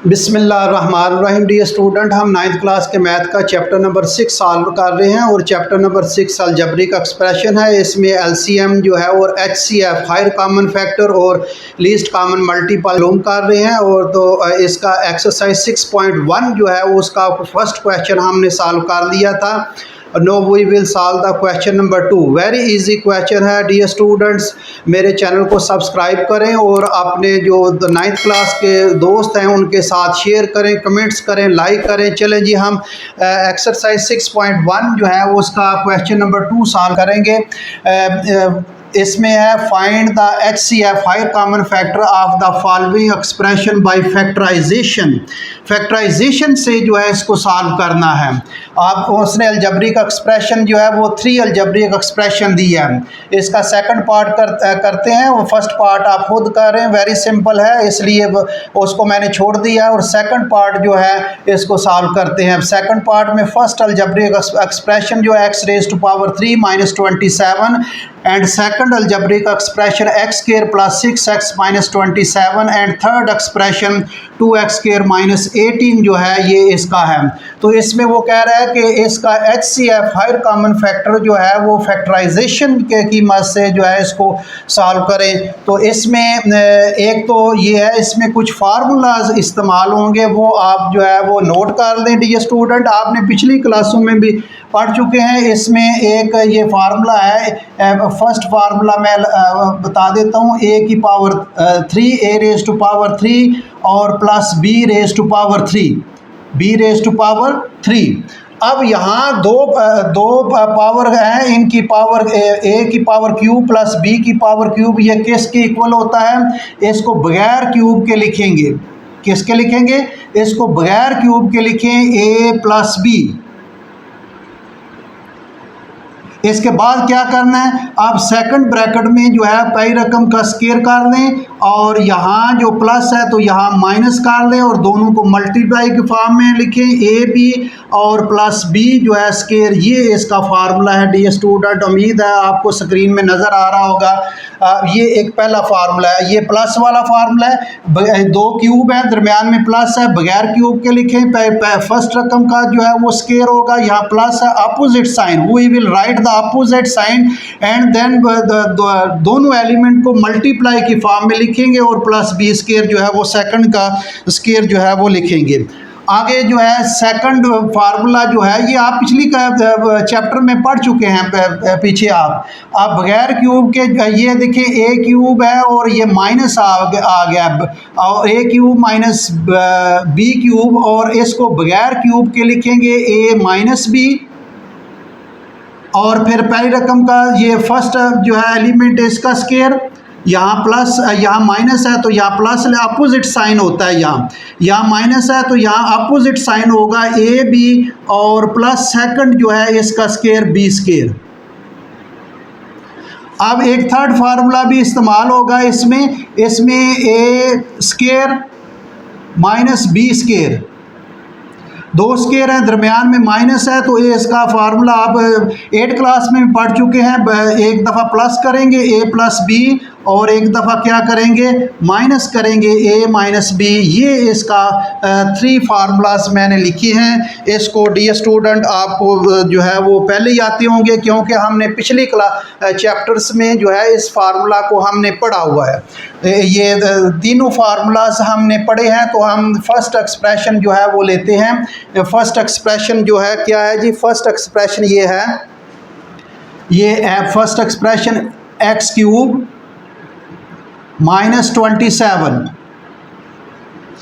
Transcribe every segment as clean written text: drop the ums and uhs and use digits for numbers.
बिस्मिल्लाहिर्रहमानिर्रहीम। Dear student, हम 9th class के मैथ का चैप्टर नंबर 6 सॉल्व कर रहे हैं और चैप्टर नंबर 6 अलजेब्रिक एक्सप्रेशन है। इसमें एलसीएम जो है और एचसीएफ हायर कॉमन फैक्टर और लीस्ट कॉमन मल्टीपल कर रहे हैं। और तो इसका एक्सरसाइज 6.1 जो है उसका फर्स्ट क्वेश्चन हमने सॉल्व कर लिया था। Now we will solve the question number 2। Very easy question है। डियर स्टूडेंट्स, मेरे चैनल को सब्सक्राइब करें और अपने जो 9th क्लास के दोस्त हैं उनके साथ शेयर करें, कमेंट्स करें, लाइक करें। चलें जी, हम एक्सरसाइज 6.1 जो है उसका क्वेश्चन नंबर 2 सॉल्व करेंगे। इसमें है find the HCF higher common factor of the following expression by factorisation. Factorisation से जो है इसको सॉल्व करना है। आप उसने अलजेब्रिक एक्सप्रेशन जो है वो 3 अलजेब्रिक एक्सप्रेशन दी है। इसका सेकंड पार्ट करते हैं। वो फर्स्ट पार्ट आप खुद करें, वेरी सिंपल है, इसलिए उसको मैंने छोड़ दिया है। और सेकंड पार्ट जो है इसको सॉल्व करते हैं। सेकंड पार्ट में फर्स्ट अलजेब्रिक एक्सप्रेशन जो x raise to power 3 minus 27 and second algebraic expression x square plus 6x minus 27 and third expression 2x square minus 18 जो है ये इसका है। तो इसमें वो कह रहा है कि इसका HCF हायर कॉमन फैक्टर जो है वो फैक्टराइजेशन के की मदद से जो है इसको सॉल्व करें। तो इसमें एक तो ये है, इसमें कुछ फार्मूलाज इस्तेमाल होंगे, वो आप जो है वो नोट कर लें। डियर स्टूडेंट, आपने पिछली क्लासों में भी पढ़ चुके हैं। इसमें एक ये फार्मूला है, फर्स्ट फार्मूला मैं बता देता हूँ। a की power 3 a raise to power 3 और plus b raise to power 3 b raise to power 3। अब यहाँ दो पावर हैं, इनकी पावर a की पावर क्यूब प्लस b की पावर क्यूब, ये किसके इक्वल होता है? इसको बगैर क्यूब के लिखेंगे। किसके लिखेंगे? इसको बगैर क्यूब के लिखें a प्लस b। इसके बाद क्या करना है? आप सेकंड ब्रैकेट में जो है पहली रकम का स्क्वायर कर लें और यहाँ जो प्लस है तो यहाँ माइनस कर लें और दोनों को मल्टीप्लाई के फॉर्म में लिखें, ए बी और प्लस बी जो है स्क्वायर। ये इसका फार्मूला है। डियर स्टूडेंट, उम्मीद है आपको स्क्रीन में नज़र आ रहा होगा। ये एक पहला फार्मूला है, ये प्लस वाला फार्मूला है। 2 क्यूब है, दरमियान में प्लस है, बगैर क्यूब के लिखें। फर्स्ट रकम का जो है वो स्क्वायर होगा, यहाँ प्लस है, opposite sign, we will write the opposite sign and then दोनों एलिमेंट को मल्टीप्लाई की फॉर्म में लिखेंगे और प्लस बी स्क्वायर जो है वो सेकंड का स्क्वायर जो है वो लिखेंगे। आगे जो है सेकंड फार्मूला जो है ये आप पिछली चैप्टर में पढ़ चुके हैं पीछे। आप बगैर क्यूब के ये देखिए a क्यूब है और ये माइनस आ गया और a cube minus b cube, और इसको बगैर क्यूब के लिखेंगे a माइनस b। और फिर पहली रकम का ये फर्स्ट जो है एलिमेंट इसका स्क्वायर, यहाँ प्लस यहाँ माइनस है तो यहाँ प्लस अपोजिट साइन होता है, यहाँ माइनस है तो यहाँ अपोजिट साइन होगा ए बी, और प्लस सेकंड जो है इसका स्क्वायर बी स्क्वायर। अब एक थर्ड फार्मूला भी इस्तेमाल होगा इसमें A square minus B square, 2 square हैं, दरमियान में माइनस है तो ये इसका फार्मूला आप 8 क्लास में पढ़ चुके हैं। एक दफ़ा प्लस करेंगे a प्लस बी और एक दफ़ा क्या करेंगे? माइनस करेंगे a माइनस बी। ये इसका 3 फार्मूलाज मैंने लिखे हैं। इसको डियर स्टूडेंट आपको जो है वो पहले ही आते होंगे, क्योंकि हमने पिछली चैप्टर्स में जो है इस फार्मूला को हमने पढ़ा हुआ है। ये तीनों फार्मूलाज हमने पढ़े हैं। तो हम फर्स्ट एक्सप्रेशन जो है वो लेते हैं। फर्स्ट एक्सप्रेशन जो है क्या है जी? फर्स्ट एक्सप्रेशन ये है, ये first expression x cube minus 27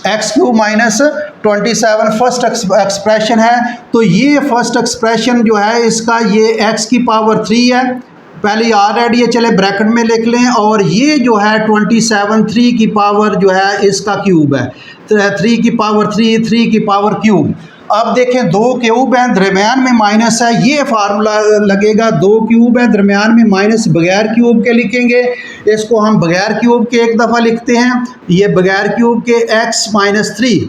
x cube minus 27 first expression है। तो ये फर्स्ट एक्सप्रेशन जो है इसका ये x की पावर 3 है, पहले ऑलरेडी ये चले ब्रैकेट में लिख लें, और ये जो है 27 3 की पावर जो है इसका क्यूब है, 3 की पावर 3 की पावर क्यूब। अब देखें 2 क्यूब है, दरमियान में माइनस है, ये फार्मूला लगेगा। 2 क्यूब है, दरमियान में माइनस, बगैर क्यूब के लिखेंगे। इसको हम बगैर क्यूब के एक दफ़ा लिखते हैं, ये बगैर क्यूब के x माइनस 3।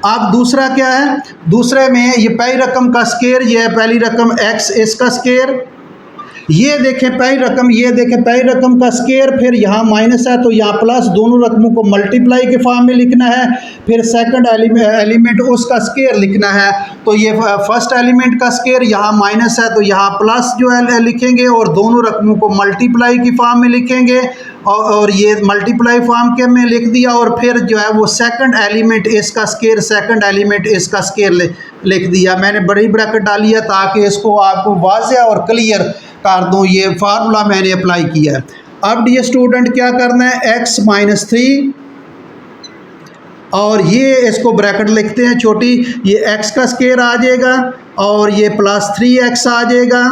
अब दूसरा क्या है? दूसरे में ये पहली रकम का स्क्वायर, ये है पहली रकम x इसका स्क्वायर, ये देखें पहली रकम, ये देखें पहली रकम का स्केयर, फिर यहाँ माइनस है तो यहाँ प्लस, दोनों रकमों को मल्टीप्लाई के फॉर्म में लिखना है। फिर सेकंड एलिमेंट उसका स्केयर लिखना है, तो ये फर्स्ट एलिमेंट का स्केयर यहाँ माइनस है तो यहाँ प्लस जो है लिखेंगे और दोनों रकमों को मल्टीप्लाई की फॉर्म में लिखेंगे और ये मल्टीप्लाई फॉर्म के में लिख दिया। और फिर जो है वो सेकंड एलिमेंट इसका स्केयर, सेकंड एलिमेंट इसका स्केयर लिख दिया। मैंने बड़ी ब्रैकेट डाली है ताकि इसको आपको वाज़ेह और क्लियर कर दूँ। ये फार्मूला मैंने अप्लाई किया है। अब ये स्टूडेंट क्या करना है, x माइनस 3 और ये इसको ब्रैकेट लिखते हैं छोटी, ये x का स्केयर आ जाएगा और ये प्लस 3x आ जाएगा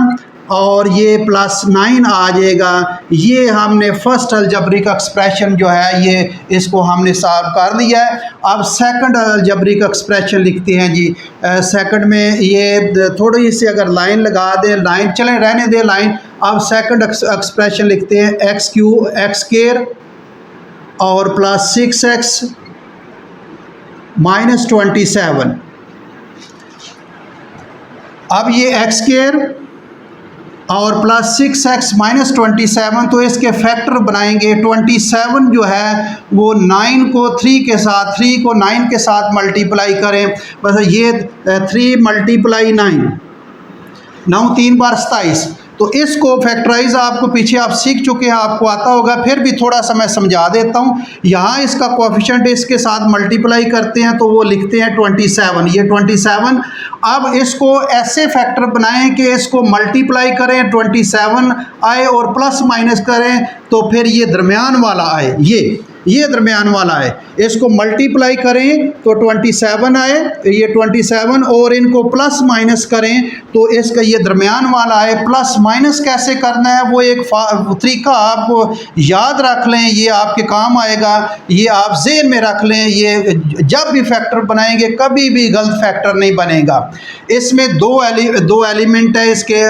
और ये प्लस 9 आ जाएगा। ये हमने फर्स्ट अलजेब्रिक एक्सप्रेशन जो है ये इसको हमने सॉल्व कर लिया है। अब सेकंड अलजेब्रिक एक्सप्रेशन लिखते हैं जी। सेकंड में ये थोड़ी सी अगर लाइन लगा दें, लाइन चलें रहने दें लाइन। अब सेकंड एक्सप्रेशन लिखते हैं x स्क्वायर और प्लस 6x माइनस 27। अब ये x स्क्वायर और प्लस 6x माइनस 27, तो इसके फैक्टर बनाएंगे। 27 जो है वो 9 को 3 के साथ, 3 को 9 के साथ मल्टीप्लाई करें, बस ये 3 मल्टीप्लाई 9, 9 3 बार 27। तो इसको फैक्टराइज आपको पीछे आप सीख चुके हैं, आपको आता होगा, फिर भी थोड़ा सा मैं समझा देता हूँ। यहाँ इसका कोएफिशिएंट इसके साथ मल्टीप्लाई करते हैं तो वो लिखते हैं 27, ये 27। अब इसको ऐसे फैक्टर बनाएं कि इसको मल्टीप्लाई करें 27 आए और प्लस माइनस करें तो फिर ये दरमियान वाला आए, ये दरमियान वाला है। इसको मल्टीप्लाई करें तो 27 आए, ये 27, और इनको प्लस माइनस करें तो इसका ये दरमियान वाला है। प्लस माइनस कैसे करना है वो एक तरीका आपको याद रख लें, ये आपके काम आएगा, ये आप ज़हन में रख लें। ये जब भी फैक्टर बनाएंगे कभी भी गलत फैक्टर नहीं बनेगा। इसमें दो एलिमेंट है इसके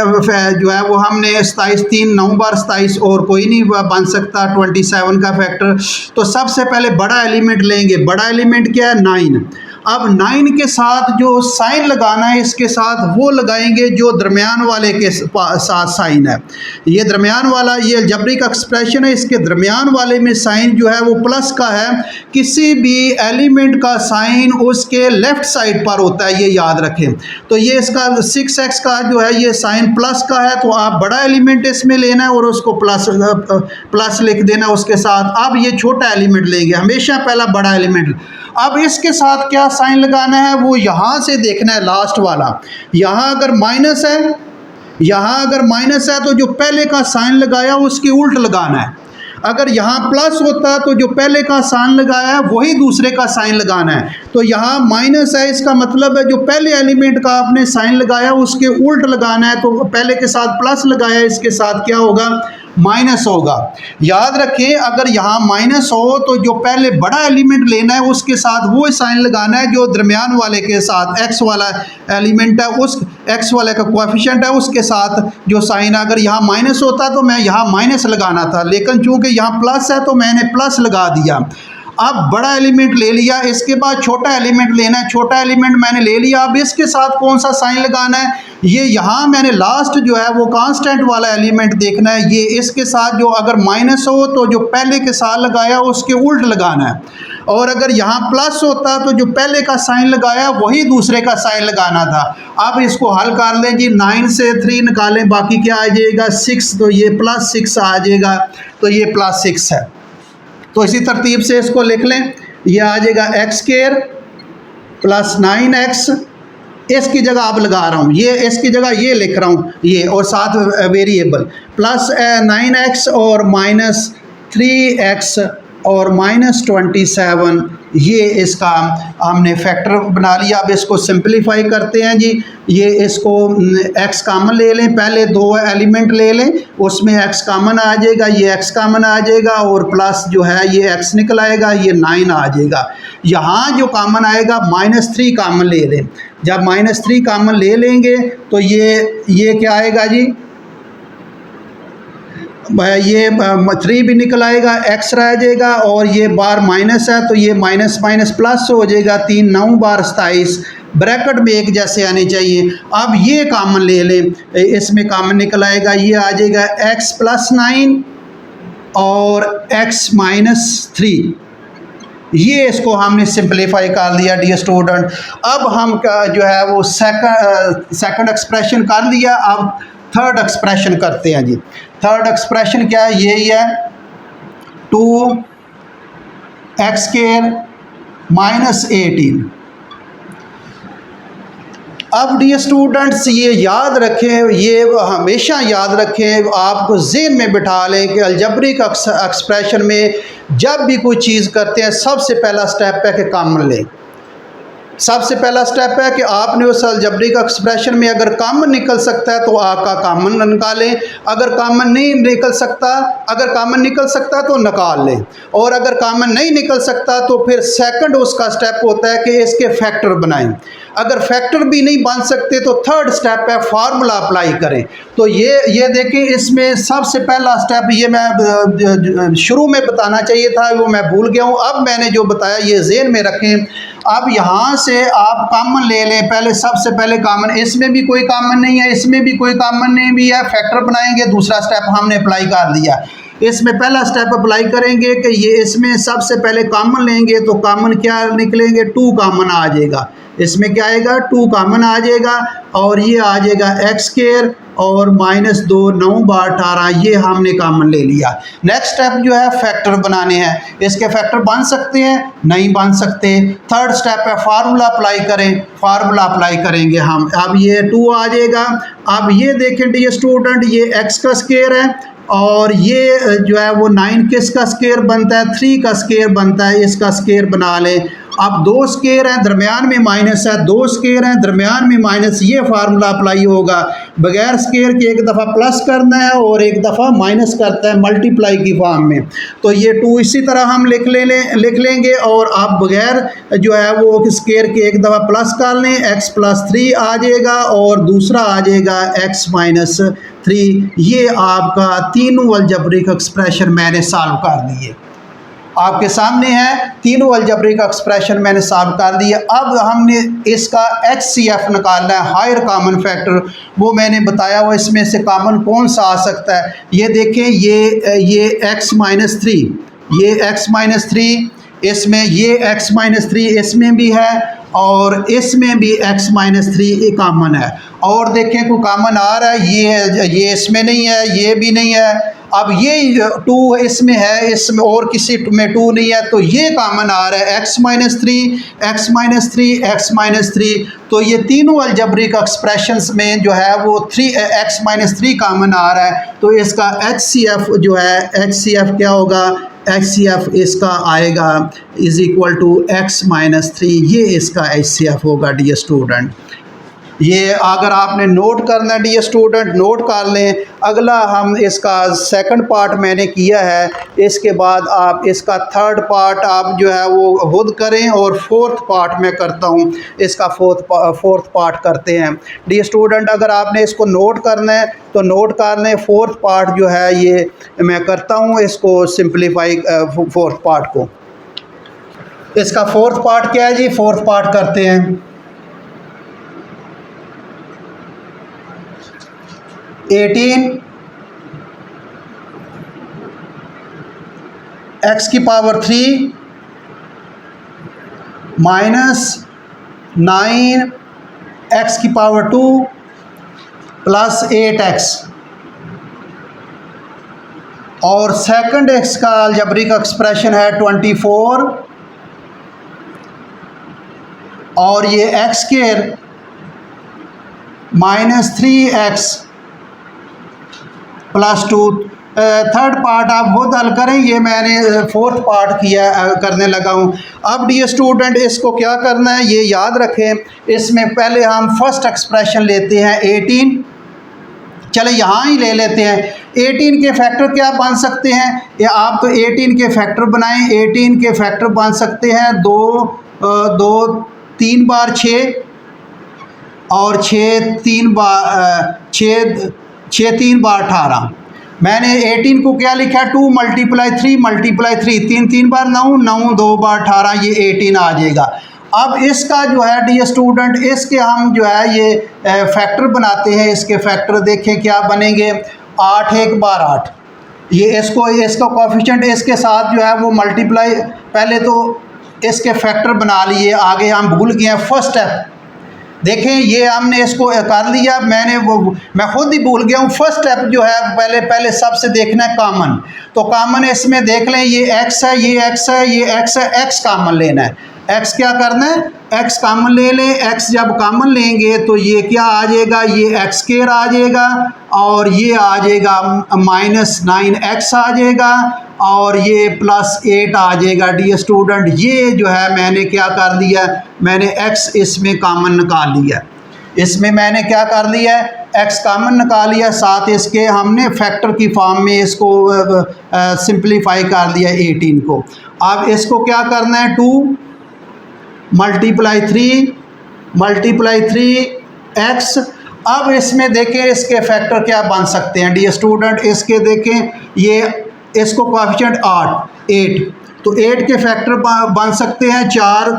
जो है वो हमने 27 3 9 बार 27 और कोई नहीं बन सकता 27 का फैक्टर। तो सबसे पहले बड़ा एलिमेंट लेंगे। बड़ा एलिमेंट क्या है, 9। अब 9 के साथ जो साइन लगाना है इसके साथ वो लगाएंगे जो दरमियान वाले के साथ साइन है। ये दरमियान वाला ये अलजेब्रिक एक्सप्रेशन है, इसके दरमियान वाले में साइन जो है वो प्लस का है। किसी भी एलिमेंट का साइन उसके लेफ़्ट साइड पर होता है, ये याद रखें। तो ये इसका 6x का जो है ये साइन प्लस का है, तो आप बड़ा एलिमेंट इसमें लेना है और उसको प्लस लिख देना उसके साथ। अब ये छोटा एलिमेंट लेंगे, हमेशा पहला बड़ा एलिमेंट। अब इसके साथ क्या साइन लगाना है वो यहाँ से देखना है, लास्ट वाला। यहाँ अगर माइनस है, यहाँ अगर माइनस है तो जो पहले का साइन लगाया उसके उल्ट लगाना है। अगर यहाँ प्लस होता तो जो पहले का साइन लगाया है वही दूसरे का साइन लगाना है। तो यहाँ माइनस है, इसका मतलब है जो पहले एलिमेंट का आपने साइन लगाया उसके उल्ट लगाना है। तो पहले के साथ प्लस लगाया, इसके साथ क्या होगा, माइनस होगा। याद रखें अगर यहाँ माइनस हो तो जो पहले बड़ा एलिमेंट लेना है उसके साथ वो साइन लगाना है जो दरमियान वाले के साथ x वाला एलिमेंट है, उस x वाले का कोएफिशिएंट है उसके साथ जो साइन। अगर यहाँ माइनस होता तो मैं यहाँ माइनस लगाना था, लेकिन चूंकि यहाँ प्लस है तो मैंने प्लस लगा दिया। अब बड़ा एलिमेंट ले लिया, इसके बाद छोटा एलिमेंट लेना है। छोटा एलिमेंट मैंने ले लिया, अब इसके साथ कौन सा साइन लगाना है, ये यहाँ मैंने लास्ट जो है वो कांस्टेंट वाला एलिमेंट देखना है। ये इसके साथ जो अगर माइनस हो तो जो पहले के साथ लगाया उसके उल्ट लगाना है, और अगर यहाँ प्लस होता तो जो पहले का साइन लगाया वही दूसरे का साइन लगाना था। अब इसको हल कर लें जी, 9 से 3 निकालें, बाकी क्या आ जाएगा 6, तो ये प्लस 6 आ जाएगा, तो ये प्लस 6 है। तो इसी तरतीब से इसको लिख लें, ये आ जाएगा x स्क्वायर प्लस 9x, इसकी जगह अब लगा रहा हूँ, ये इसकी जगह ये लिख रहा हूँ, ये और साथ वेरिएबल प्लस 9x और माइनस 3x और माइनस 27, ये इसका हमने फैक्टर बना लिया। अब इसको सिंपलीफाई करते हैं जी। ये इसको x कामन ले लें, पहले दो एलिमेंट ले लें, उसमें x कामन आ जाएगा, ये x कामन आ जाएगा और प्लस जो है ये x निकल आएगा, ये 9 आ जाएगा। यहाँ जो कामन आएगा -3 कामन ले लें। जब -3 कामन ले लेंगे तो ये क्या आएगा जी, ये 3 भी निकल आएगा, x रह जाएगा और ये बार माइनस है तो ये माइनस माइनस प्लस हो जाएगा। 3 9 बार 27 ब्रैकेट में एक जैसे आने चाहिए। अब ये कॉमन ले लें, इसमें कॉमन निकल आएगा, ये आ जाएगा x+9 और x-3। ये इसको हमने सिंप्लीफाई कर दिया डियर स्टूडेंट। अब हम जो है वो सेकंड एक्सप्रेशन कर लिया, अब थर्ड एक्सप्रेशन करते हैं जी। थर्ड एक्सप्रेशन क्या है, यही है 2x² - 18। अब डियर स्टूडेंट्स ये याद रखें, ये हमेशा याद रखें, आपको ज़हन में बिठा लें कि अलजबरिक एक्सप्रेशन में जब भी कोई चीज़ करते हैं सबसे पहला स्टेप है कि कॉमन लें। सबसे पहला स्टेप है कि आपने उस अलजबरिक एक्सप्रेशन में अगर कॉमन निकल सकता है तो आपका कॉमन निकालें, अगर कॉमन नहीं निकल सकता, अगर कॉमन निकल सकता तो निकाल लें, और अगर कॉमन नहीं निकल सकता तो फिर सेकंड उसका स्टेप होता है कि इसके फैक्टर बनाएं। अगर फैक्टर भी नहीं बन सकते तो थर्ड स्टेप है फार्मूला अप्लाई करें। तो ये देखें, इसमें सबसे पहला स्टेप ये मैं शुरू में बताना चाहिए था, वो मैं भूल गया हूँ। अब मैंने जो बताया ये ज़हन में रखें। अब यहाँ से आप कॉमन ले लें, पहले सबसे पहले कॉमन, इसमें भी कोई कॉमन नहीं है, इसमें भी कोई कॉमन नहीं भी है, फैक्टर बनाएंगे, दूसरा स्टेप हमने अप्लाई कर दिया। इसमें पहला स्टेप अप्लाई करेंगे कि ये इसमें सबसे पहले कॉमन लेंगे तो कॉमन क्या निकलेंगे, 2 कॉमन आ जाएगा। इसमें क्या आएगा, 2 कॉमन आ जाएगा, और ये आ जाएगा x² और -2 9 बार 18, ये हमने कॉमन ले लिया। नेक्स्ट स्टेप जो है फैक्टर बनाने हैं। इसके फैक्टर बन सकते हैं, नहीं बन सकते। थर्ड स्टेप है फार्मूला अप्लाई करें, फार्मूला अप्लाई करेंगे हम। अब ये 2 आ जाएगा। अब ये देखें डियर स्टूडेंट, ये x का स्क्वायर है और ये जो है वो 9 किसका स्क्वायर बनता है, 3 का स्क्वायर बनता है, इसका स्क्वायर बना लें। अब 2 स्क्वायर हैं, दरमियान में माइनस है, 2 स्क्वायर हैं, दरमियान में माइनस, ये फार्मूला अप्लाई होगा। बगैर स्क्वायर के एक दफ़ा प्लस करना है और एक दफ़ा माइनस करता है मल्टीप्लाई की फॉर्म में। तो ये 2 इसी तरह हम लिख लेंगे, और आप बगैर जो है वो स्क्वायर के एक दफ़ा प्लस कर लें, x+3 आ जाएगा और दूसरा आ जाएगा x-3। ये आपका तीनों अलजबरिक एक्सप्रेशन मैंने सॉल्व कर दिए, आपके सामने है। तीनों अलजबरिक एक्सप्रेशन मैंने सॉल्व कर दिया। अब हमने इसका HCF निकालना है, हायर कॉमन फैक्टर। वो मैंने बताया हुआ, इसमें से कॉमन कौन सा आ सकता है। ये देखें, ये x-3, ये x-3, इसमें ये x-3 इसमें भी है और इसमें भी x-3 कॉमन है। और देखें कोई कॉमन आ रहा है, ये इसमें नहीं है, ये भी नहीं है। अब ये 2 इसमें है, इसमें और किसी में 2 नहीं है, तो ये कॉमन आ रहा है x-3, x-3, x-3। तो ये तीनों अलजबरिक एक्सप्रेशंस में जो है वो x-3 कॉमन आ रहा है। तो इसका HCF जो है, HCF क्या होगा, HCF इसका आएगा = x-3। ये इसका HCF होगा डियर स्टूडेंट। ये अगर आपने नोट करना है डियर स्टूडेंट, नोट कर लें। अगला हम इसका सेकंड पार्ट मैंने किया है, इसके बाद आप इसका थर्ड पार्ट आप जो है वो खुद करें, और फोर्थ पार्ट मैं करता हूँ, इसका फोर्थ पार्ट करते हैं डियर स्टूडेंट। अगर आपने इसको नोट करना है तो नोट कर लें। फोर्थ पार्ट जो है ये मैं करता हूँ, इसको सिंप्लीफाई फोर्थ पार्ट को। इसका फोर्थ पार्ट क्या है जी, फोर्थ पार्ट करते हैं। 18 x³ -9 x² + 8x, और सेकंड x का अलजबरिक एक्सप्रेशन है 24, और ये x² -3x +2। थर्ड पार्ट आप खुद हल करें, ये मैंने फोर्थ पार्ट करने लगा हूँ। अब डियर स्टूडेंट इसको क्या करना है ये याद रखें। इसमें पहले हम फर्स्ट एक्सप्रेशन लेते हैं 18, चले यहाँ ही ले लेते हैं। 18 के फैक्टर क्या बन सकते हैं, या आप तो 18 के फैक्टर बनाएं। 18 के फैक्टर बन सकते हैं 2 3 बार 6 और 6 3 बार 18। मैंने 18 को क्या लिखा, 2 × 3 × 3, 3 3 बार 9, 9 2 बार 18, ये 18 आ जाएगा। अब इसका जो है डियर स्टूडेंट, इसके हम जो है ये फैक्टर बनाते हैं। इसके फैक्टर देखें क्या बनेंगे, 8 1 बार 8, ये इसका कोएफिशिएंट इसके साथ जो है वो मल्टीप्लाई, पहले तो इसके फैक्टर बना लिए, आगे हम भूल गए हैं फर्स्ट स्टेप। देखें ये हमने इसको कर लिया, मैं खुद ही भूल गया हूँ। फर्स्ट स्टेप जो है पहले सबसे देखना है कॉमन। तो कॉमन इसमें देख लें, ये x है, ये x है, ये x है, x कॉमन लेना है। x क्या करना है, x कॉमन ले लें। x जब कॉमन लेंगे तो ये क्या आ जाएगा, ये x स्क्वायर आ जाएगा और ये आ जाएगा -9x आ जाएगा और ये +8 आ जाएगा। डियर स्टूडेंट ये जो है मैंने क्या कर दिया, मैंने x इसमें कॉमन निकाल लिया। इसमें मैंने क्या कर लिया है, x कॉमन निकाल लिया, साथ इसके हमने फैक्टर की फॉर्म में इसको सिंप्लीफाई कर दिया 18 को। अब इसको क्या करना है, 2 मल्टीप्लाई 3x। अब इसमें देखें इसके फैक्टर क्या बन सकते हैं डियर स्टूडेंट, इसके देखें ये इसको कोएफिशिएंट 8, तो 8 के फैक्टर बन सकते हैं 4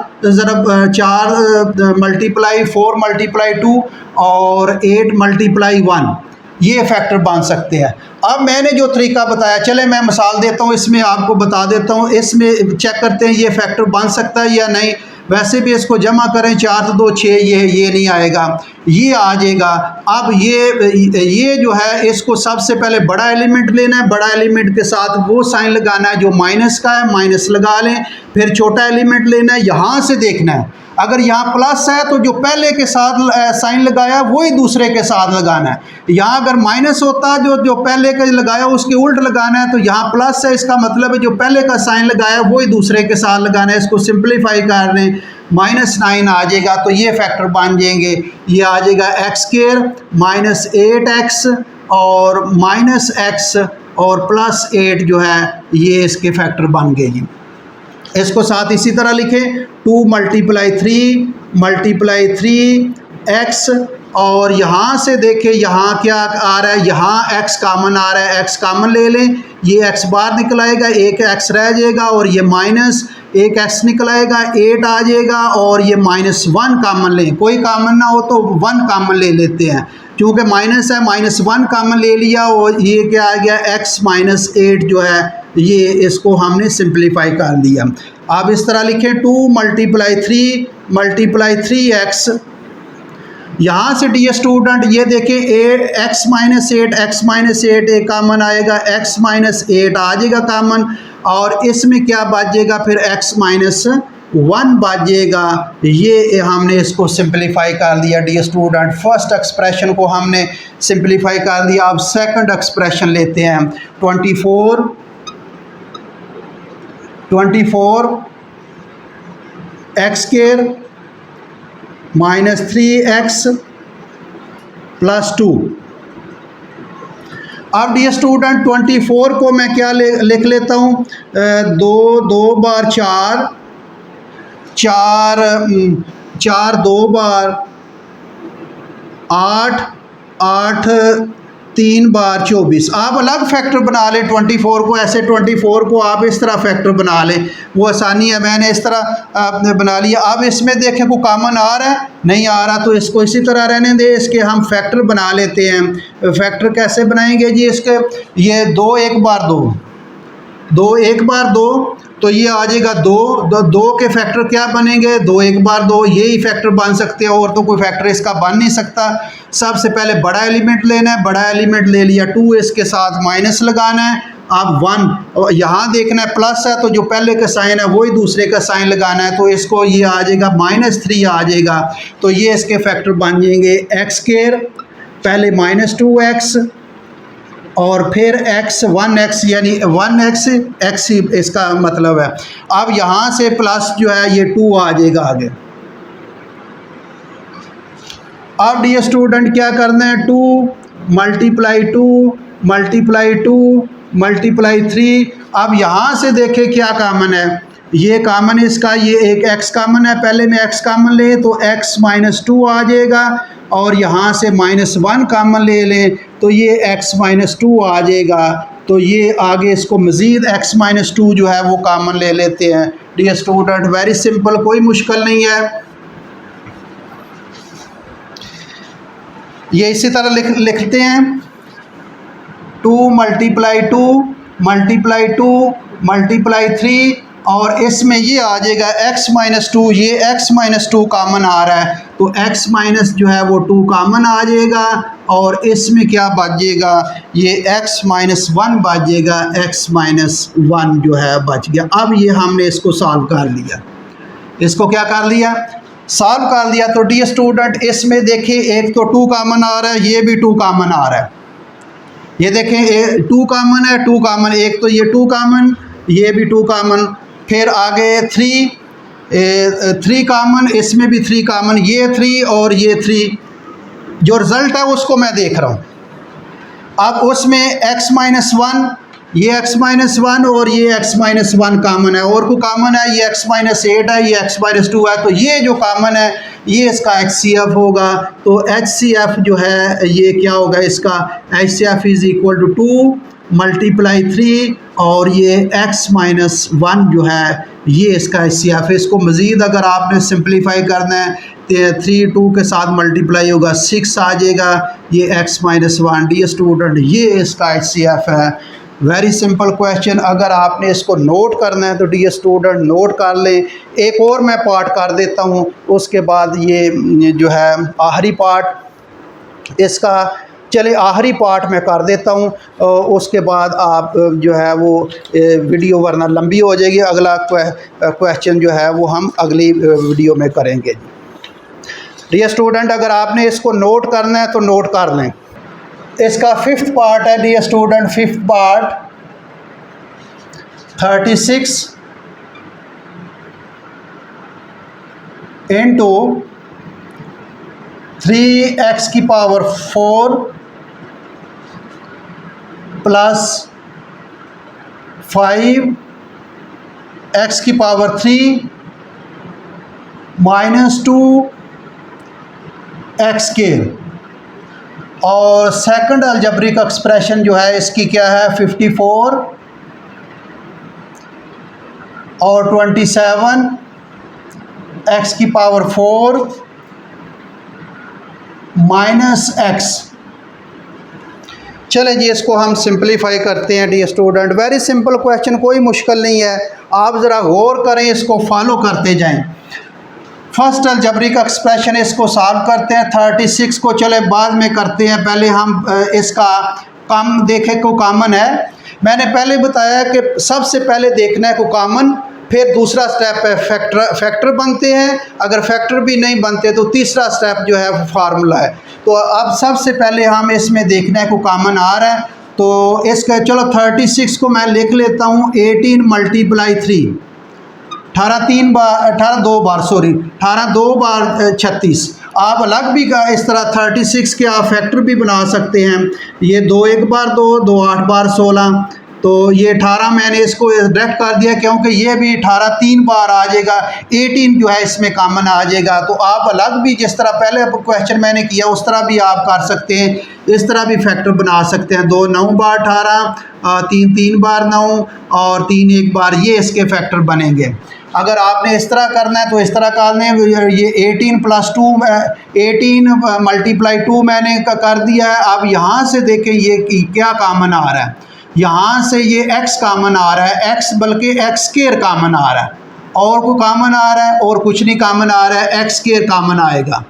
मल्टीप्लाई 4 मल्टीप्लाई 2 और 8 मल्टीप्लाई 1, ये फैक्टर बन सकते हैं। अब मैंने जो तरीका बताया, चले मैं मिसाल देता हूँ, इसमें आपको बता देता हूँ, इसमें चेक करते हैं ये फैक्टर बन सकता है या नहीं। वैसे भी इसको जमा करें, 4 2 6, ये नहीं आएगा, ये आ जाएगा। अब ये जो है इसको सबसे पहले बड़ा एलिमेंट लेना है, बड़ा एलिमेंट के साथ वो साइन लगाना है जो माइनस का है, माइनस लगा लें। फिर छोटा एलिमेंट लेना है, यहाँ से देखना है, अगर यहाँ प्लस है तो जो पहले के साथ साइन लगाया वही दूसरे के साथ लगाना है। यहाँ अगर माइनस होता जो पहले का लगाया उसके उल्ट लगाना है, तो यहाँ प्लस है, इसका मतलब है जो पहले का साइन लगाया वही दूसरे के साथ लगाना है। इसको सिंप्लीफाई कर लें, -9 आ जाएगा, तो ये फैक्टर बन जाएंगे। ये आ जाएगा x² -8x और -x और +8 जो है ये इसके फैक्टर बन गए जी। इसको साथ इसी तरह लिखें, 2 मल्टीप्लाई 3x और यहाँ से देखें यहाँ क्या आ रहा है, यहाँ x कॉमन आ रहा है, x कॉमन ले लें, ये x बाहर निकल आएगा, एक x रह जाएगा और ये माइनस एक x निकल आएगा, 8 आ जाएगा और ये -1 कॉमन लें। कोई कॉमन ना हो तो 1 कॉमन ले लेते हैं, क्योंकि माइनस है, -1 कॉमन ले लिया और ये क्या आ गया, x -8 जो है ये इसको हमने सिंप्लीफाई कर दिया। अब इस तरह लिखें, 2 मल्टीप्लाई 3x। यहाँ से डियर स्टूडेंट ये देखें, x -8 एक कॉमन आएगा, x -8 आ जाएगा कॉमन और इसमें क्या बचेगा फिर x -1 बचेगा। ये हमने इसको सिंप्लीफाई कर दिया डियर स्टूडेंट। फर्स्ट एक्सप्रेशन को हमने सिंप्लीफाई कर दिया। अब सेकंड एक्सप्रेशन लेते हैं, 24 x² -3x + 2। अब डियर स्टूडेंट 24 को मैं क्या लिख लेता हूँ, 2 बार 4 2 बार 8 3 बार 24। आप अलग फैक्टर बना लें 24 को, ऐसे 24 को आप इस तरह फैक्टर बना लें, वो आसानी है। मैंने इस तरह बना लिया। अब इसमें देखें को कॉमन आ रहा है, नहीं आ रहा, तो इसको इसी तरह रहने दें। इसके हम फैक्टर बना लेते हैं। फैक्टर कैसे बनाएंगे जी, इसके ये 2 1 बार 2 1 बार 2, तो ये आ जाएगा 2 के फैक्टर क्या बनेंगे, 2 1 बार 2, यही फैक्टर बन सकते हैं और तो कोई फैक्टर इसका बन नहीं सकता। सबसे पहले बड़ा एलिमेंट लेना है, बड़ा एलिमेंट ले लिया, 2 इसके साथ माइनस लगाना है। अब 1 यहाँ देखना है, प्लस है तो जो पहले का साइन है वही दूसरे का साइन लगाना है, तो इसको ये आ जाएगा -3 आ जाएगा। तो ये इसके फैक्टर बन जाएंगे x², पहले -2x और फिर 1x यानी 1x ही इसका मतलब है। अब यहाँ से प्लस जो है ये 2 आ जाएगा आगे। अब डियर स्टूडेंट क्या करना है, 2 मल्टीप्लाई 3। अब यहाँ से देखें क्या कॉमन है, ये कॉमन है इसका, ये एक x कॉमन है, पहले में x कॉमन ले तो x -2 आ जाएगा और यहाँ से -1 कॉमन ले लें तो ये x -2 आ जाएगा। तो ये आगे इसको मज़ीद x -2 जो है वो कॉमन ले लेते हैं, डियर स्टूडेंट, वेरी सिंपल, कोई मुश्किल नहीं है। ये इसी तरह लिखते हैं 2 मल्टीप्लाई 2 मल्टीप्लाई 2 मल्टीप्लाई 3 और इसमें ये आ जाएगा x माइनस 2, ये x माइनस 2 कामन आ रहा है तो x माइनस जो है वो 2 कामन आ जाएगा और इसमें क्या बच जाएगा, ये x माइनस 1 बच जाएगा, x माइनस 1 जो है बच गया। अब ये हमने इसको सॉल्व कर लिया, इसको क्या कर लिया, सॉल्व कर लिया। तो डियर स्टूडेंट इसमें देखिए एक तो 2 कामन आ रहा है, ये भी 2 कामन आ रहा है, ये देखें 2 कामन है, 2 कामन, एक तो ये 2 कामन, ये भी 2 कामन, फिर आगे 3 कामन, इसमें भी 3 कामन, ये 3 और ये 3, जो रिज़ल्ट है उसको मैं देख रहा हूँ। अब उसमें x माइनस 1, ये x माइनस 1 और ये x माइनस 1 कामन है, और को कामन है ये x माइनस 8 है, ये x माइनस 2 है, तो ये जो कामन है ये इसका HCF होगा। तो HCF जो है ये क्या होगा, इसका HCF is equal to 2 multiply 3 और ये x माइनस 1 जो है ये इसका HCF है। इसको मज़ीद अगर आपने सिंप्लीफाई करना है तो 3 2 के साथ मल्टीप्लाई होगा 6 आ जाएगा, ये x माइनस 1। डियर स्टूडेंट ये इसका HCF है। वेरी सिंपल क्वेश्चन, अगर आपने इसको नोट करना है तो डियर स्टूडेंट नोट कर लें। एक और मैं पार्ट कर देता हूँ, उसके बाद ये जो है आखिरी पार्ट इसका, चले आखिरी पार्ट मैं कर देता हूँ, उसके बाद आप जो है वो वीडियो वरना लंबी हो जाएगी, अगला क्वेश्चन जो है वो हम अगली वीडियो में करेंगे। डियर स्टूडेंट अगर आपने इसको नोट करना है तो नोट कर लें। इसका 5th पार्ट है dear student, 5th part 36 into 3x की पावर 4 प्लस 5x की पावर 3 माइनस 2x के, और सेकंड अलजेब्रिक एक्सप्रेशन जो है इसकी क्या है 54 और 27 x की पावर 4 माइनस x। चले जी इसको हम सिंपलीफाई करते हैं dear student. Very simple question, कोई मुश्किल नहीं है, आप ज़रा गौर करें, इसको फॉलो करते जाएं। फर्स्ट अलजेब्रिक एक्सप्रेशन इसको सॉल्व करते हैं। 36 को चले बाद में करते हैं, पहले हम इसका कम देखें को कॉमन है। मैंने पहले बताया कि सबसे पहले देखना है को कॉमन, फिर दूसरा स्टेप है फैक्टर बनते हैं, अगर फैक्टर भी नहीं बनते तो तीसरा स्टेप जो है वो फार्मूला है। तो अब सबसे पहले हम इसमें देखना है को कॉमन आ रहा है, तो इसका चलो 36 को मैं लिख लेता हूँ 18 मल्टीप्लाई 3, 18 दो बार 36। आप अलग भी का इस तरह 36 के आप फैक्टर भी बना सकते हैं, ये 2 1 बार 2 2 8 बार 16, तो ये 18 मैंने इसको डायरेक्ट कर दिया क्योंकि ये भी 18 3 बार आ जाएगा, 18 जो है इसमें कॉमन आ जाएगा। तो आप अलग भी जिस तरह पहले क्वेश्चन मैंने किया उस तरह भी आप कर सकते हैं, इस तरह भी फैक्टर बना सकते हैं। 2 9 बार 18, 3 3 बार 9 और 3 1 बार, ये इसके फैक्टर बनेंगे। अगर आपने इस तरह करना है तो इस तरह कर लें, ये 18 प्लस 2 18 मल्टीप्लाई 2 मैंने कर दिया है। अब यहाँ से देखें ये क्या कॉमन आ रहा है, यहाँ से ये x कॉमन आ रहा है, x बल्कि x स्क्वायर कॉमन आ रहा है, और को कॉमन आ रहा है और कुछ नहीं कॉमन आ रहा है, x स्क्वायर कॉमन आएगा।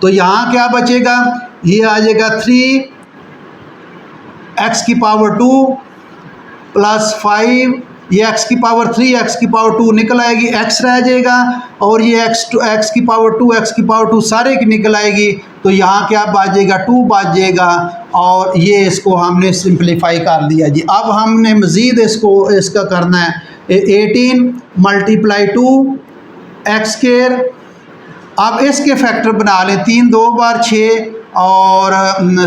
तो यहाँ क्या बचेगा, ये आ जाएगा 3x की पावर 2 प्लस 5, ये x की पावर 3 x की पावर 2 निकल आएगी, x रह जाएगा, और ये x की पावर 2 x की पावर 2 सारे की निकल आएगी। तो यहाँ क्या बाज जाएगा 2 बाज जाएगा, और ये इसको हमने सिंप्लीफाई कर दिया जी। अब हमने मज़ीद इसका करना है 18 मल्टीप्लाई 2 x स्क्वायर। अब इसके फैक्टर बना लें, 3 2 बार 6 और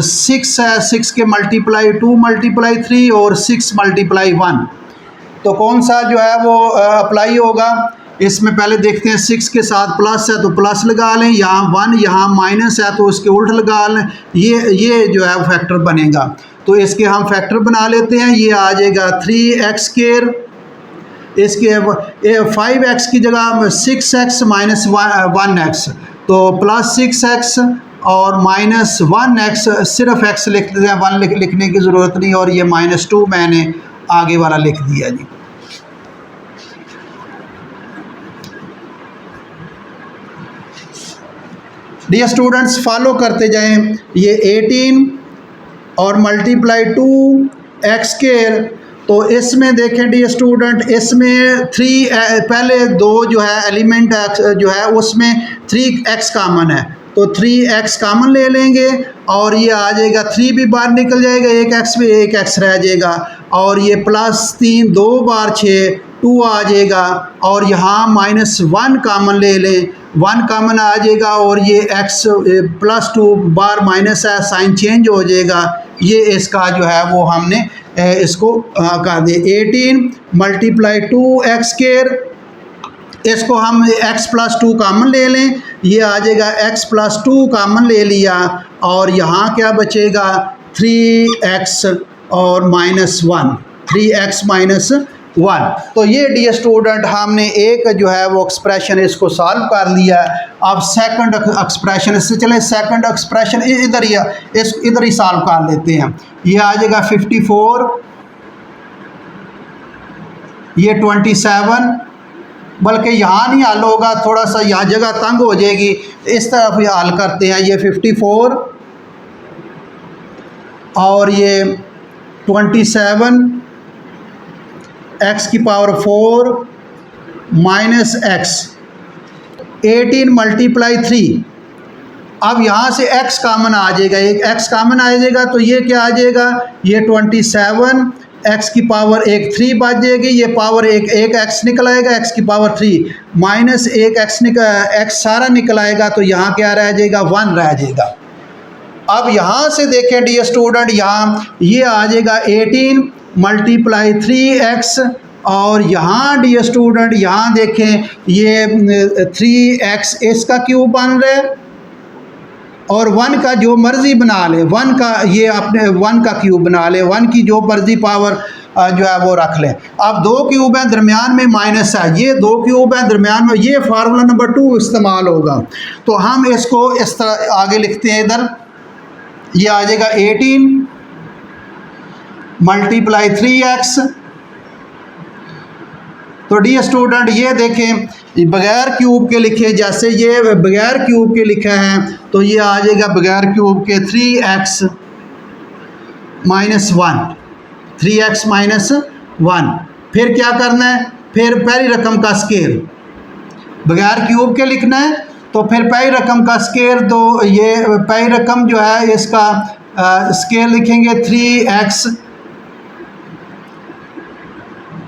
6 है, 6 के मल्टीप्लाई 2 मल्टीप्लाई 3 और 6 मल्टीप्लाई 1, तो कौन सा जो है वो अप्लाई होगा। इसमें पहले देखते हैं 6 के साथ प्लस है तो प्लस लगा लें, यहाँ 1 यहाँ माइनस है तो उसके उल्ट लगा लें, ये जो है फैक्टर बनेगा। तो इसके हम फैक्टर बना लेते हैं, ये आ जाएगा 3x स्क्वायर इसके 5x की जगह 6x माइनस 1x, तो प्लस 6x और माइनस 1x, सिर्फ x लिख देते हैं, 1 लिखने की ज़रूरत नहीं, और ये -2 मैंने आगे वाला लिख दिया जी। डियर स्टूडेंट्स फॉलो करते जाएं, ये 18 और मल्टीप्लाई 2x स्क्वायर, तो इसमें देखें डियर स्टूडेंट, इसमें 3 पहले 2 जो है एलिमेंट जो है उसमें 3x कॉमन है, तो 3x कॉमन ले लेंगे और ये आ जाएगा 3 भी बाहर निकल जाएगा, एक x भी, एक x रह जाएगा, और ये +3 2 बार 6 2 आ जाएगा, और यहाँ -1 कॉमन ले लें, 1 कॉमन आ जाएगा, और ये x +2 बार माइनस है, साइन चेंज हो जाएगा। ये इसका जो है वो हमने इसको कर दिया 18 मल्टीप्लाई 2x स्क्वायर, इसको हम x + 2 कॉमन ले लें, ये आ जाएगा x + 2 कॉमन ले लिया, और यहाँ क्या बचेगा 3x और -1, 3x - 1। तो ये डियर स्टूडेंट हमने एक जो है वो एक्सप्रेशन इसको सॉल्व कर लिया। अब सेकंड एक्सप्रेशन इससे चले, सेकंड एक्सप्रेशन इधर ही सॉल्व कर लेते हैं। ये आ जाएगा 54, ये 27, बल्कि यहाँ नहीं हल होगा, थोड़ा सा यहाँ जगह तंग हो जाएगी, इस तरफ ही हल करते हैं। ये 54 और ये 27 x की पावर 4 माइनस x, 18 मल्टीप्लाई 3। अब यहाँ से x कॉमन आ जाएगा, एक x कॉमन आ जाएगा, तो ये क्या आ जाएगा, ये 27 x की पावर 3 बच जाएगी, ये पावर एक x निकल आएगा, x की पावर 3 माइनस एक x सारा निकल आएगा, तो यहाँ क्या रह जाएगा 1 रह जाएगा। अब यहाँ से देखें डियर स्टूडेंट, यहाँ ये आ जाएगा 18 मल्टीप्लाई 3x, और यहाँ डियर स्टूडेंट यहाँ देखें ये 3x इसका क्यूब बन रहा है, और 1 का जो मर्ज़ी बना ले, 1 का ये अपने 1 का क्यूब बना ले, 1 की जो मर्ज़ी पावर जो है वो रख लें। अब 2 क्यूब है, दरमियान में माइनस है, ये 2 क्यूब है दरमियान में, ये फार्मूला नंबर 2 इस्तेमाल होगा। तो हम इसको इस तरह आगे लिखते हैं, इधर ये आ जाएगा 18 मल्टीप्लाई 3x। तो डियर स्टूडेंट ये देखें, बगैर क्यूब के लिखे, जैसे ये बगैर क्यूब के लिखा है, तो ये आ जाएगा बगैर क्यूब के 3x - 1, 3x - 1। फिर क्या करना है, फिर पहली रकम का स्केयर, बगैर क्यूब के लिखना है, तो फिर पहली रकम का स्केयर, तो ये पहली रकम जो है इसका स्केयर लिखेंगे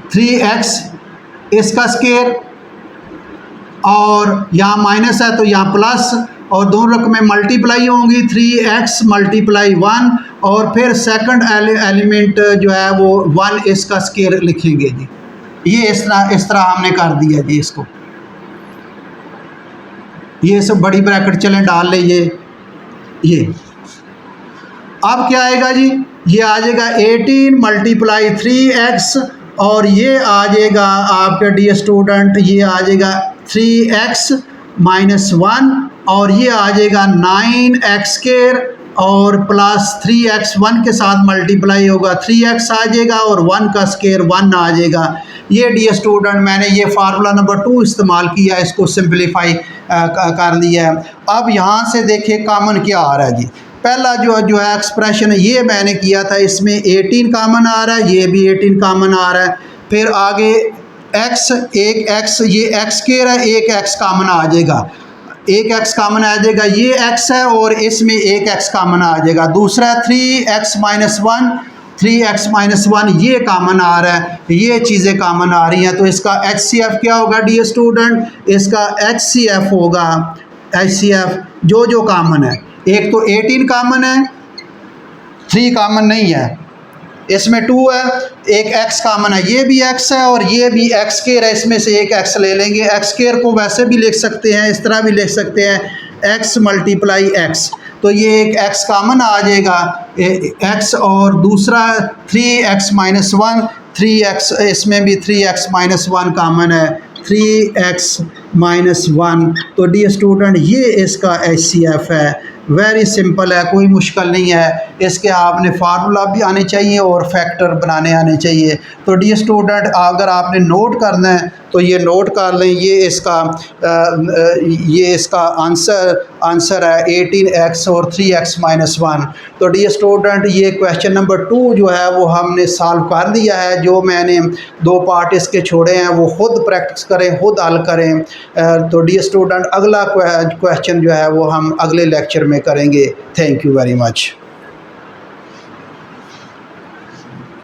3x इसका स्केयर, और यहाँ माइनस है तो यहाँ प्लस, और दोनों रकमें मल्टीप्लाई होंगी, 3x मल्टीप्लाई 1, और फिर सेकंड एलिमेंट जो है वो 1 इसका स्केयर लिखेंगे जी। ये इस तरह हमने कर दिया जी इसको। ये सब बड़ी ब्रैकेट चलें डाल ले, ये अब क्या आएगा जी, ये आ जाएगा 18 मल्टीप्लाई 3x, और ये आ जाएगा आपका डियर स्टूडेंट, ये आ जाएगा 3x - 1, और ये आ जाएगा 9x स्क्वायर, और प्लस 3x 1 के साथ मल्टीप्लाई होगा, 3x आ जाएगा, और 1 का स्क्वायर 1 आ जाएगा। ये डियर स्टूडेंट मैंने ये फार्मूला नंबर 2 इस्तेमाल किया, इसको सिंप्लीफाई कर लिया है। अब यहाँ से देखिए कॉमन क्या आ रहा है जी। पहला जो है एक्सप्रेशन ये मैंने किया था, इसमें 18 कॉमन आ रहा है, ये भी 18 कॉमन आ रहा है। फिर आगे x, एक x, ये x स्क्वायर है, एक x कॉमन आ जाएगा, एक x कॉमन आ जाएगा, ये x है, और इसमें एक x कॉमन आ जाएगा। दूसरा 3x - 1, 3x - 1 ये कॉमन आ रहा है, ये चीज़ें कॉमन आ रही हैं, तो इसका HCF क्या होगा डियर स्टूडेंट, इसका HCF होगा, HCF जो कॉमन है। एक तो 18 कॉमन है, 3 कॉमन नहीं है, इसमें 2 है, एक x कॉमन है, ये भी x है और ये भी x स्क्वायर है, इसमें से एक x ले लेंगे। x स्क्वायर को वैसे भी लिख सकते हैं, इस तरह भी लिख सकते हैं, x मल्टीप्लाई x। तो ये एक x कामन आ जाएगा, x और दूसरा 3x-1, 3x, इसमें भी 3x-1 कामन है, 3x-1। तो डी स्टूडेंट ये इसका HCF है। वेरी सिंपल है, कोई मुश्किल नहीं है। इसके आपने फार्मूला भी आने चाहिए और फैक्टर बनाने आने चाहिए। तो डी स्टूडेंट अगर आपने नोट करना है तो ये नोट कर लें, ये इसका आंसर है 18x और 3x-1। तो डी स्टूडेंट ये क्वेश्चन नंबर 2 जो है वो हमने सॉल्व कर दिया है। जो मैंने 2 पार्ट इसके छोड़े हैं वो खुद प्रैक्टिस करें, खुद हल करें। तो डी स्टूडेंट अगला क्वेश्चन जो है वो हम अगले लेक्चर में करेंगे। Thank you very much.